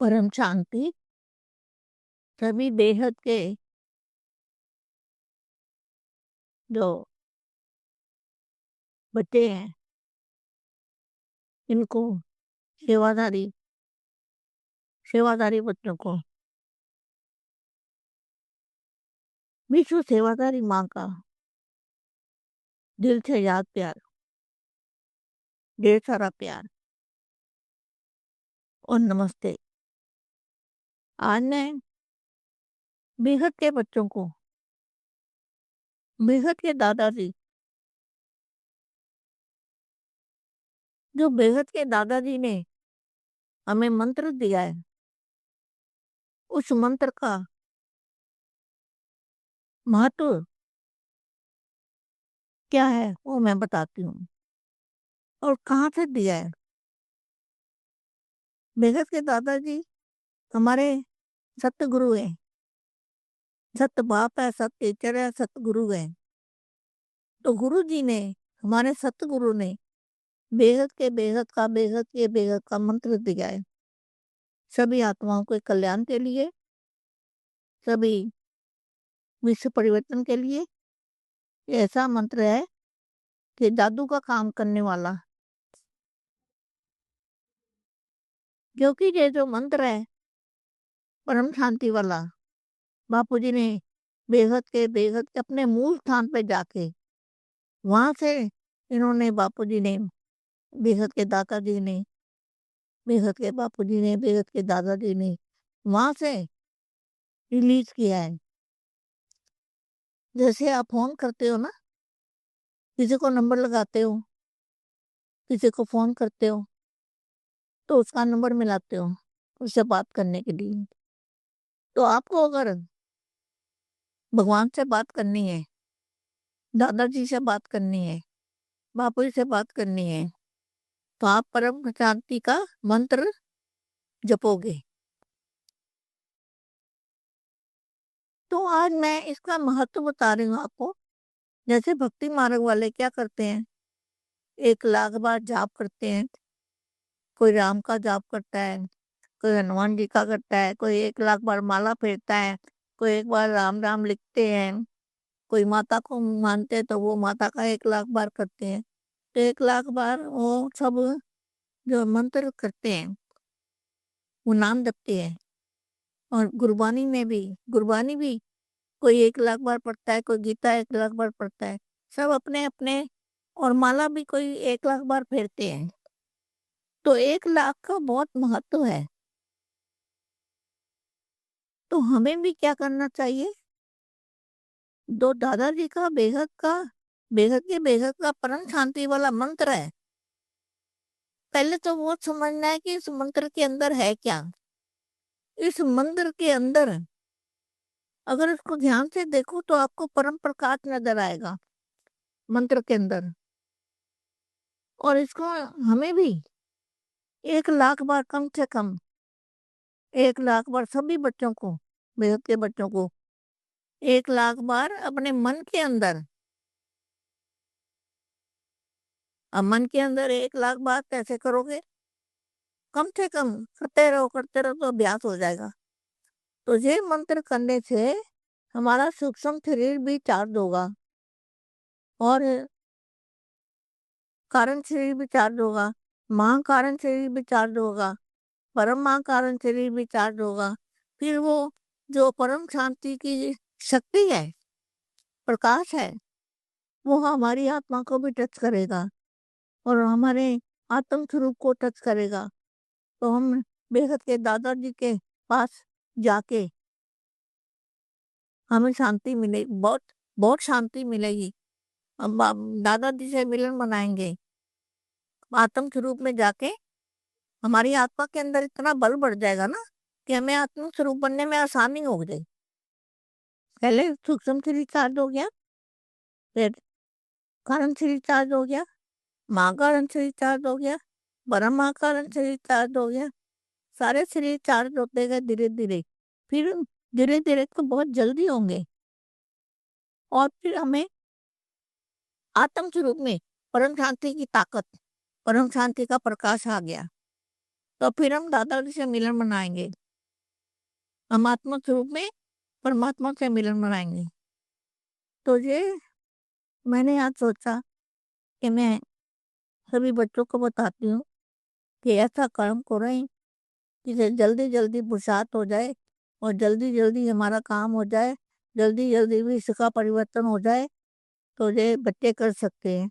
परम शांति सभी बेहद के जो बच्चे हैं इनको सेवादारी सेवादारी बच्चों को विश्व सेवादारी माँ का दिल से याद प्यार, ढेर सारा प्यार और नमस्ते। आज मैं बेहद के बच्चों को बेहद के दादाजी जो बेहद के दादाजी ने हमें मंत्र दिया है, उस मंत्र का महत्व क्या है वो मैं बताती हूँ और कहाँ से दिया है। बेहद के दादाजी हमारे सत्य गुरु हैं, सत्य बाप है, सत्य टीचर है, सत्य गुरु है। तो गुरु जी ने हमारे सत्य गुरु ने बेहद के बेहद का मंत्र दिया है सभी आत्माओं के कल्याण के लिए, सभी विश्व परिवर्तन के लिए। ये ऐसा मंत्र है कि जादू का काम करने वाला, क्योंकि ये जो मंत्र है परम शांति वाला, बापू जी ने बेहद के अपने मूल स्थान पे जाके वहां से इन्होंने बापू जी ने बेहद के दादाजी ने बेहद के बापू जी ने बेहद के दादाजी ने वहां से रिलीज किया है। जैसे आप फोन करते हो ना, किसी को नंबर लगाते हो, किसी को फोन करते हो तो उसका नंबर मिलाते हो उससे बात करने के लिए। तो आपको अगर भगवान से बात करनी है, दादाजी से बात करनी है, बापू जी से बात करनी है, तो आप परम शांति का मंत्र जपोगे। तो आज मैं इसका महत्व बता रही हूँ आपको। जैसे भक्ति मार्ग वाले क्या करते हैं, 1 लाख बार जाप करते हैं। कोई राम का जाप करता है, कोई हनुमान जी का करता है, कोई 1 लाख बार माला फेरता है, कोई एक बार राम राम लिखते हैं, कोई माता को मानते हैं तो वो माता का 1 लाख बार करते हैं। तो 1 लाख बार वो सब जो मंत्र करते हैं वो नाम जपते हैं। और गुरबानी भी कोई 1 लाख बार पढ़ता है, कोई गीता 1 लाख बार पढ़ता है, सब अपने अपने। और माला भी कोई 1 लाख बार फेरते हैं। तो 1 लाख का बहुत महत्व है। तो हमें भी क्या करना चाहिए, दो दादाजी का बेहद का परम शांति वाला मंत्र है। पहले तो वो समझना है कि इस मंत्र के अंदर है क्या। इस मंत्र के अंदर अगर इसको ध्यान से देखो तो आपको परम प्रकाश नजर आएगा मंत्र के अंदर। और इसको हमें भी 1 लाख बार, कम से कम 1 लाख बार सभी बच्चों को, बेहद के बच्चों को 1 लाख बार अपने मन के अंदर। अब मन के अंदर 1 लाख बार कैसे करोगे, कम से कम करते रहो तो अभ्यास हो जाएगा। तो ये मंत्र करने से हमारा सूक्ष्म शरीर भी चार्ज होगा और कारण शरीर भी चार्ज होगा, महाकारण शरीर भी चार्ज होगा, परम महाकारण शरीर भी चार्ज होगा। फिर वो जो परम शांति की शक्ति है, प्रकाश है, वो हमारी आत्मा को भी टच करेगा और हमारे आत्म स्वरूप को टच करेगा। तो हम बेहद के दादाजी के पास जाके हमें शांति मिलेगी, बहुत बहुत शांति मिलेगी। हम दादाजी से मिलन बनाएंगे, आत्म स्वरूप में जाके हमारी आत्मा के अंदर इतना बल बढ़ जाएगा ना कि हमें आत्म स्वरूप बनने में आसानी हो गई। पहले सूक्ष्म शरीर चार्ज हो गया, फिर कारण शरीर चार्ज हो गया, महाकारण शरीर चार्ज हो गया, परम महाकारण शरीर चार्ज हो गया। सारे शरीर चार्ज होते गए धीरे धीरे, फिर धीरे धीरे तो बहुत जल्दी होंगे। और फिर हमें आत्म स्वरूप में परम शांति की ताकत, परम शांति का प्रकाश आ गया। तो फिर हम दादाजी से मिलन मनाएंगे, हम आत्मा स्वरूप में परमात्मा से मिलन मनाएंगे। तो ये मैंने आज सोचा कि मैं सभी बच्चों को बताती हूँ कि ऐसा कर्म करें जिसे जल्दी जल्दी पुरुषार्थ हो जाए और जल्दी जल्दी हमारा काम हो जाए, जल्दी जल्दी विश्व का परिवर्तन हो जाए। तो ये बच्चे कर सकते हैं,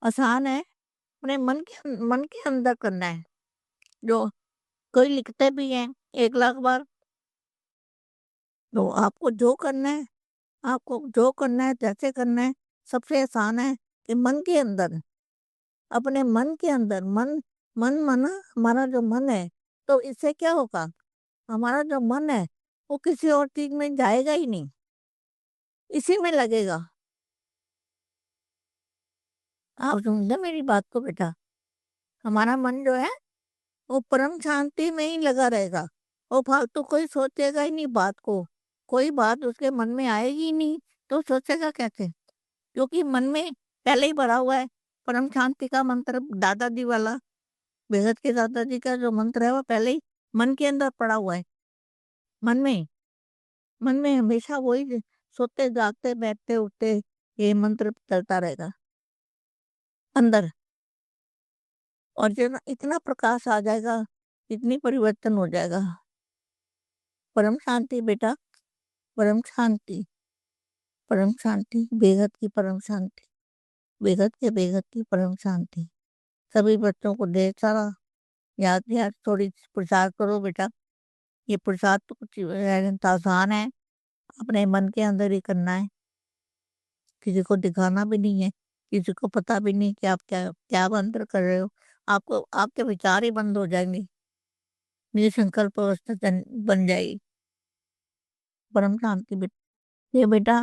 आसान है, अपने मन के अंदर करना है। जो कोई लिखते भी हैं 1 लाख बार, तो आपको जो करना है, आपको जो करना है, जैसे करना है, सबसे आसान है कि मन के अंदर, अपने मन के अंदर, मन मन मन हमारा जो मन है, तो इससे क्या होगा, हमारा जो मन है वो किसी और चीज में जाएगा ही नहीं, इसी में लगेगा। आप समझे मेरी बात को बेटा? हमारा मन जो है वो परम शांति में ही लगा रहेगा, वो फालतू कोई सोचेगा ही नहीं बात को, कोई बात उसके मन में आएगी ही नहीं, तो सोचेगा कैसे? क्योंकि मन में पहले ही भरा हुआ है परम शांति का मंत्र, दादाजी वाला, बेहद के दादाजी का जो मंत्र है वो पहले ही मन के अंदर पड़ा हुआ है। मन में, मन में हमेशा वही, सोते जागते बैठते उठते ये मंत्र चलता रहेगा अंदर, और जो ना इतना प्रकाश आ जाएगा, इतनी परिवर्तन हो जाएगा। परम शांति बेटा, परम शांति, परम शांति, बेहद की परम शांति, बेहद के बेहद की परम शांति। सभी बच्चों को ढेर सारा याद याद थोड़ी प्रसाद करो बेटा। ये प्रसाद तो कुछ आसान है, अपने मन के अंदर ही करना है, किसी को दिखाना भी नहीं है, किसी को पता भी नहीं कि आप क्या क्या मंत्र कर रहे हो। आपको आपके विचार ही बंद हो जाएंगे, निसंकल्प अवस्था बन जाएगी। परम शांति बेटा, ये बेटा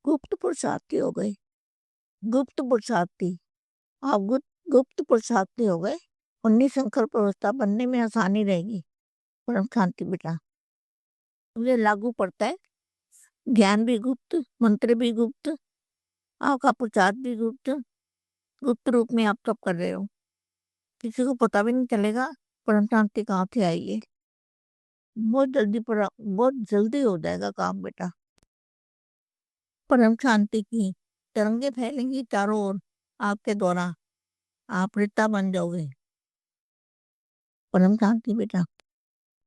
गुप्त पुरुषार्थी हो गए, गुप्त पुरुषार्थी, आप गुप्त पुरुषार्थी हो गए, और निसंकल्प अवस्था बनने में आसानी रहेगी। परम शांति बेटा, मुझे लागू पड़ता है, ज्ञान भी गुप्त, मंत्र भी गुप्त, आपका प्रचार भी गुप्त, गुप्त रूप में आप सब कर रहे हो, किसी को पता भी नहीं चलेगा परम शांति कहाँ से आई है। बहुत जल्दी हो जाएगा काम बेटा। परम शांति की तरंगे फैलेंगी चारों ओर आपके द्वारा, आप रिता बन जाओगे। परम शांति बेटा।